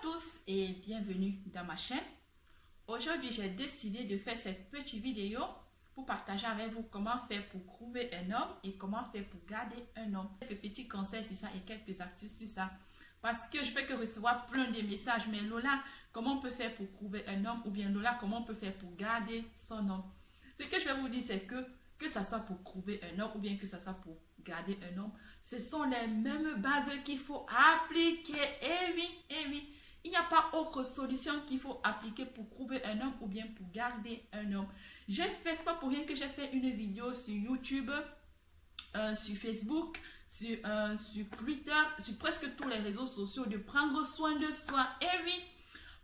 tous et bienvenue dans ma chaîne. Aujourd'hui, j'ai décidé de faire cette petite vidéo pour partager avec vous comment faire pour trouver un homme et comment faire pour garder un homme. Quelques petits conseils sur ça et quelques astuces sur ça. Parce que je peux que recevoir plein de messages. Mais Lola, comment on peut faire pour trouver un homme? Ou bien Lola, comment on peut faire pour garder son homme? Ce que je vais vous dire, c'est que ça soit pour trouver un homme ou bien que ça soit pour garder un homme, ce sont les mêmes bases qu'il faut appliquer. Et oui, il n'y a pas autre solution qu'il faut appliquer pour trouver un homme ou bien pour garder un homme. J'ai fait, c'est pas pour rien que j'ai fait une vidéo sur YouTube, sur Facebook, sur Twitter, sur presque tous les réseaux sociaux, de prendre soin de soi. Et oui,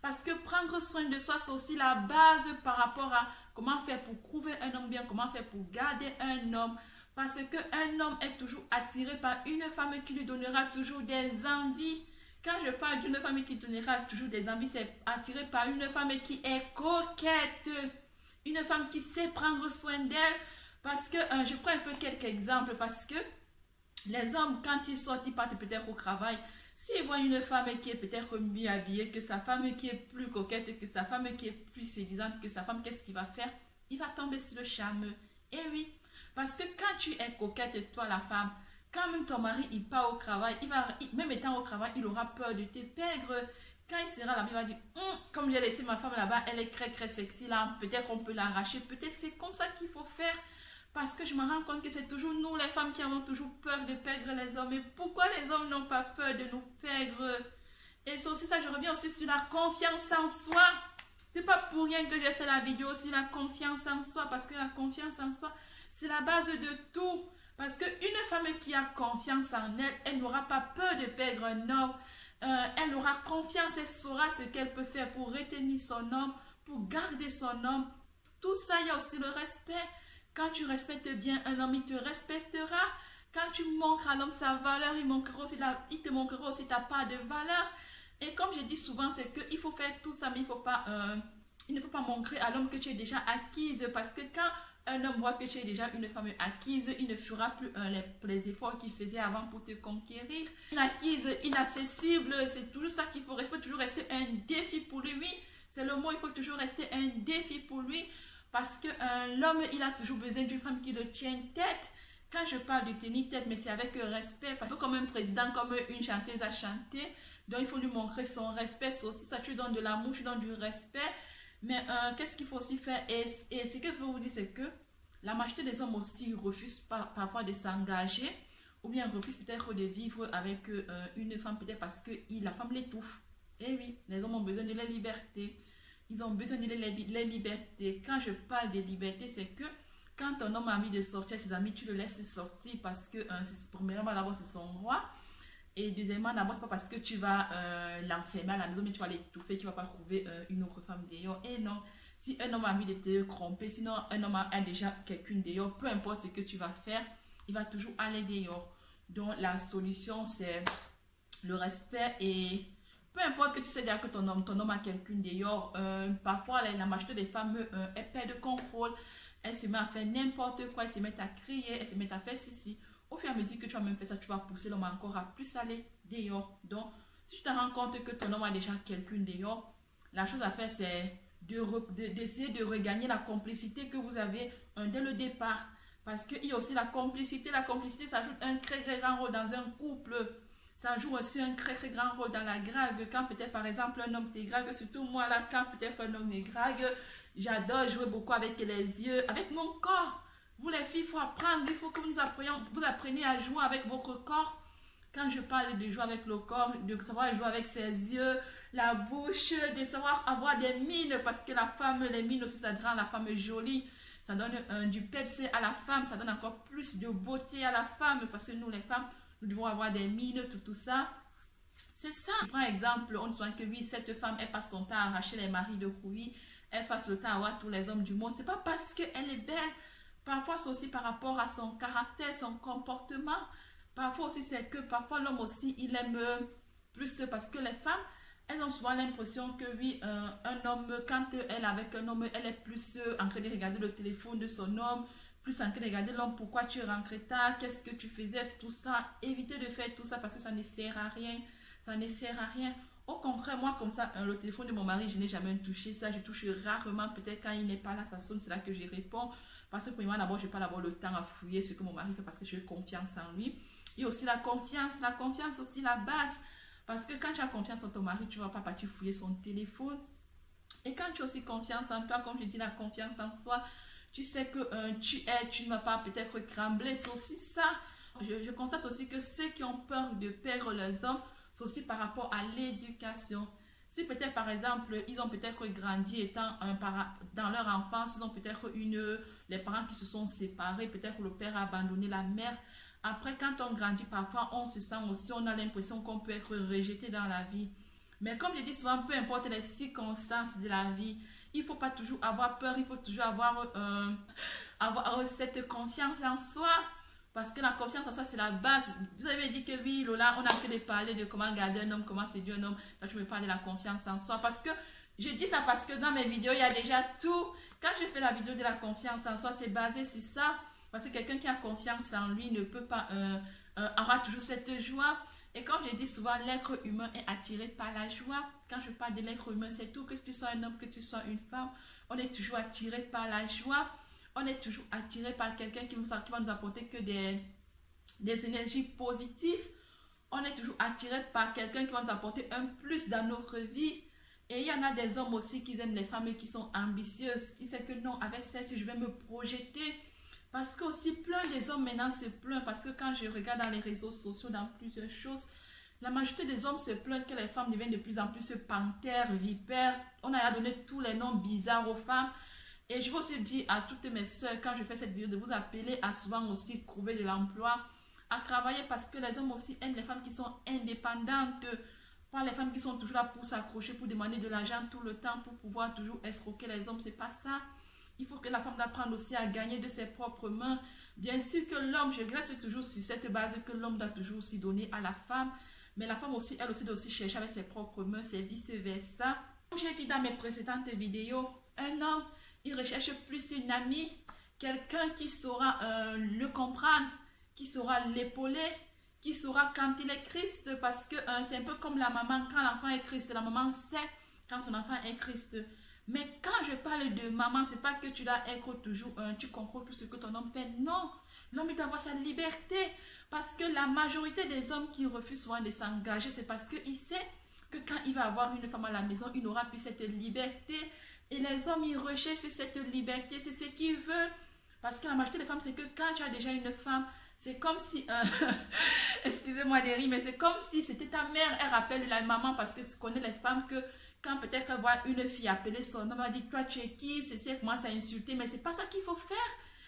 parce que prendre soin de soi, c'est aussi la base par rapport à comment faire pour trouver un homme bien, comment faire pour garder un homme. Parce qu'un homme est toujours attiré par une femme qui lui donnera toujours des envies. Quand je parle d'une femme qui donnera toujours des envies, c'est attiré par une femme qui est coquette. Une femme qui sait prendre soin d'elle. Parce que, je prends un peu quelques exemples. Parce que les hommes, quand ils sortent, ils partent peut-être au travail. S'ils voient une femme qui est peut-être mieux habillée que sa femme, qui est plus coquette que sa femme, qui est plus séduisante que sa femme, qu'est-ce qu'il va faire? Il va tomber sur le charme. Et oui. Parce que quand tu es coquette, toi la femme, quand même ton mari il part au travail, même étant au travail, il aura peur de te perdre. Quand il sera là, il va dire, comme j'ai laissé ma femme là-bas, elle est très sexy là, peut-être on peut l'arracher, peut-être c'est comme ça qu'il faut faire. Parce que je me rends compte que c'est toujours nous les femmes qui avons toujours peur de perdre les hommes. Et pourquoi les hommes n'ont pas peur de nous perdre? Et c'est aussi ça, je reviens aussi sur la confiance en soi. C'est pas pour rien que j'ai fait la vidéo sur la confiance en soi, parce que la confiance en soi, c'est la base de tout. Parce qu'une femme qui a confiance en elle, elle n'aura pas peur de perdre un homme. Elle aura confiance, elle saura ce qu'elle peut faire pour retenir son homme, pour garder son homme. Tout ça, il y a aussi le respect. Quand tu respectes bien un homme, il te respectera. Quand tu montres à l'homme sa valeur, il te montrera aussi ta part de valeur. Et comme je dis souvent, c'est qu'il faut faire tout ça, mais il ne faut pas montrer à l'homme que tu es déjà acquise. Parce que quand un homme voit que tu es déjà une femme acquise, il ne fera plus les efforts qu'il faisait avant pour te conquérir. Une acquise, inaccessible, c'est toujours ça qu'il faut rester. Il faut toujours rester un défi pour lui. Oui, c'est le mot, il faut toujours rester un défi pour lui. Parce que l'homme, il a toujours besoin d'une femme qui le tienne tête. Quand je parle de tenir tête, mais c'est avec respect. Parce que comme un président, comme une chanteuse a chanté, donc il faut lui montrer son respect. C'est aussi ça, tu donnes de l'amour, tu donnes du respect. Mais qu'est-ce qu'il faut aussi faire? Et ce que je veux vous dire, c'est que la majorité des hommes aussi refusent parfois de s'engager ou bien refusent peut-être de vivre avec une femme, peut-être parce que la femme l'étouffe. Et oui, les hommes ont besoin de la liberté. Ils ont besoin de la liberté. Quand je parle de liberté, c'est que quand un homme a envie de sortir, ses amis, tu le laisses sortir parce que, premièrement, d'abord, c'est son droit. Et deuxièmement, d'abord, c'est pas parce que tu vas l'enfermer à la maison, mais tu vas l'étouffer, tu vas pas trouver une autre femme dehors. Et non, si un homme a envie de te tromper, sinon un homme a déjà quelqu'un dehors, peu importe ce que tu vas faire, il va toujours aller dehors. Donc, la solution, c'est le respect et peu importe que tu sais déjà que ton homme a quelqu'un dehors, parfois la majorité des femmes, elles perdent contrôle, elles se mettent à faire n'importe quoi, elles se mettent à crier, elles se mettent à faire ceci. Au fur et à mesure que tu as même fait ça, tu vas pousser l'homme encore à plus aller dehors. Donc, si tu te rends compte que ton homme a déjà quelqu'un dehors, la chose à faire, c'est d'essayer de regagner la complicité que vous avez dès le départ. Parce qu'il y a aussi la complicité. La complicité, ça joue un très grand rôle dans un couple. Ça joue aussi un très grand rôle dans la drague. Quand peut-être par exemple un homme te drague, surtout moi là, quand peut-être un homme me drague, j'adore jouer beaucoup avec les yeux, avec mon corps. Vous les filles, il faut apprendre, il faut que vous appreniez à jouer avec votre corps. Quand je parle de jouer avec le corps, de savoir jouer avec ses yeux, la bouche, de savoir avoir des mines, parce que la femme, les mines aussi, ça rend la femme jolie. Ça donne du peps à la femme, ça donne encore plus de beauté à la femme, parce que nous les femmes, nous devons avoir des mines, tout ça. C'est ça. Par exemple, on sent que oui, cette femme, elle passe son temps à arracher les maris de rouille, elle passe le temps à avoir tous les hommes du monde. C'est pas parce qu'elle est belle. Parfois, c'est aussi par rapport à son caractère, son comportement. Parfois aussi, c'est que parfois l'homme aussi, il aime plus parce que les femmes, elles ont souvent l'impression que oui, un homme, quand elle est avec un homme, elle est plus en train de regarder le téléphone de son homme, plus en train de regarder l'homme, pourquoi tu es rentré tard, qu'est-ce que tu faisais, tout ça. Évitez de faire tout ça parce que ça ne sert à rien. Ça ne sert à rien. Au contraire, moi, comme ça, le téléphone de mon mari, je n'ai jamais touché ça. Je touche rarement. Peut-être quand il n'est pas là, ça sonne, c'est là que je réponds. Parce que pour moi, d'abord, je n'ai pas d'abord le temps à fouiller ce que mon mari fait parce que j'ai confiance en lui. Et aussi la confiance aussi la base. Parce que quand tu as confiance en ton mari, tu ne vas pas partir fouiller son téléphone. Et quand tu as aussi confiance en toi, comme je dis, la confiance en soi, tu sais que tu ne vas pas peut-être trembler. C'est aussi ça. Je constate aussi que ceux qui ont peur de perdre leurs hommes, c'est aussi par rapport à l'éducation. Si peut-être par exemple, ils ont peut-être grandi étant dans leur enfance, ils ont peut-être les parents qui se sont séparés, peut-être le père a abandonné la mère. Après, quand on grandit, parfois on se sent aussi, on a l'impression qu'on peut être rejeté dans la vie. Mais comme je dis souvent, peu importe les circonstances de la vie, il ne faut pas toujours avoir peur, il faut toujours avoir cette confiance en soi. Parce que la confiance en soi, c'est la base. Vous avez dit que oui, Lola, on a fait de parler de comment garder un homme, comment séduire un homme. Toi, tu me parles de la confiance en soi. Parce que, je dis ça parce que dans mes vidéos, il y a déjà tout. Quand je fais la vidéo de la confiance en soi, c'est basé sur ça. Parce que quelqu'un qui a confiance en lui ne peut pas avoir toujours cette joie. Et comme je dis souvent, l'être humain est attiré par la joie. Quand je parle de l'être humain, c'est tout. Que tu sois un homme, que tu sois une femme, on est toujours attiré par la joie. On est toujours attiré par quelqu'un qui va nous apporter que des énergies positives. On est toujours attiré par quelqu'un qui va nous apporter un plus dans notre vie. Et il y en a des hommes aussi qui aiment les femmes et qui sont ambitieuses. Qui savent que non, avec celle-ci, je vais me projeter. Parce que aussi, plein des hommes maintenant se plaignent. Parce que quand je regarde dans les réseaux sociaux, dans plusieurs choses, la majorité des hommes se plaignent que les femmes deviennent de plus en plus panthères, vipères. On a donné tous les noms bizarres aux femmes. Et je veux aussi dire à toutes mes soeurs, quand je fais cette vidéo, de vous appeler à souvent aussi trouver de l'emploi, à travailler parce que les hommes aussi aiment les femmes qui sont indépendantes, pas les femmes qui sont toujours là pour s'accrocher, pour demander de l'argent tout le temps, pour pouvoir toujours escroquer les hommes. C'est pas ça. Il faut que la femme apprenne aussi à gagner de ses propres mains. Bien sûr que l'homme, je reste toujours sur cette base que l'homme doit toujours aussi donner à la femme, mais la femme aussi, elle aussi doit aussi chercher avec ses propres mains, c'est vice-versa. Comme j'ai dit dans mes précédentes vidéos, un homme, il recherche plus une amie, quelqu'un qui saura le comprendre, qui saura l'épauler, qui saura quand il est triste, parce que c'est un peu comme la maman, quand l'enfant est triste, la maman sait quand son enfant est triste. Mais quand je parle de maman, c'est pas que tu dois être toujours, tu contrôles tout ce que ton homme fait, non. L'homme doit avoir sa liberté, parce que la majorité des hommes qui refusent souvent de s'engager, c'est parce qu'il sait que quand il va avoir une femme à la maison, il n'aura plus cette liberté. Et les hommes, ils recherchent cette liberté, c'est ce qu'ils veulent. Parce que la majorité des femmes, c'est que quand tu as déjà une femme, c'est comme si, excusez-moi de rire, mais c'est comme si c'était ta mère, elle rappelle la maman, parce que tu connais les femmes que quand peut-être elle voit une fille appeler son homme, elle va dire, toi tu es qui, ceci, elle commence à insulter, mais c'est pas ça qu'il faut faire.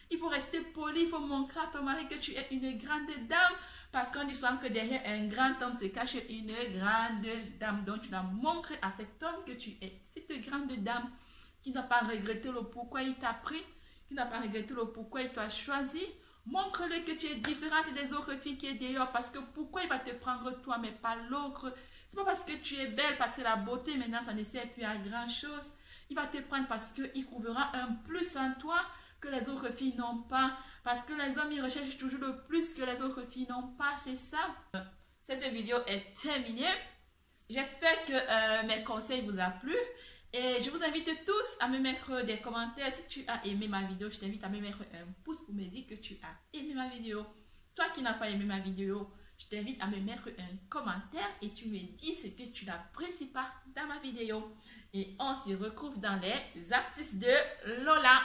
Il faut rester poli, il faut montrer à ton mari que tu es une grande dame. Parce qu'on dit souvent que derrière un grand homme se cache une grande dame. Donc tu dois montrer à cet homme que tu es cette grande dame qui n'a pas regretté le pourquoi il t'a pris, qui n'a pas regretté le pourquoi il t'a choisi. Montre-le que tu es différente des autres filles qui est dehors. Parce que pourquoi il va te prendre toi mais pas l'autre? C'est pas parce que tu es belle, parce que la beauté maintenant ça ne sert plus à grand chose. Il va te prendre parce qu'il trouvera un plus en toi que les autres filles n'ont pas. Parce que les hommes, ils recherchent toujours le plus que les autres filles n'ont pas, c'est ça. Cette vidéo est terminée. J'espère que mes conseils vous ont plu. Et je vous invite tous à me mettre des commentaires. Si tu as aimé ma vidéo, je t'invite à me mettre un pouce pour me dire que tu as aimé ma vidéo. Toi qui n'as pas aimé ma vidéo, je t'invite à me mettre un commentaire et tu me dis ce que tu n'apprécies pas dans ma vidéo. Et on se retrouve dans les artistes de Lola.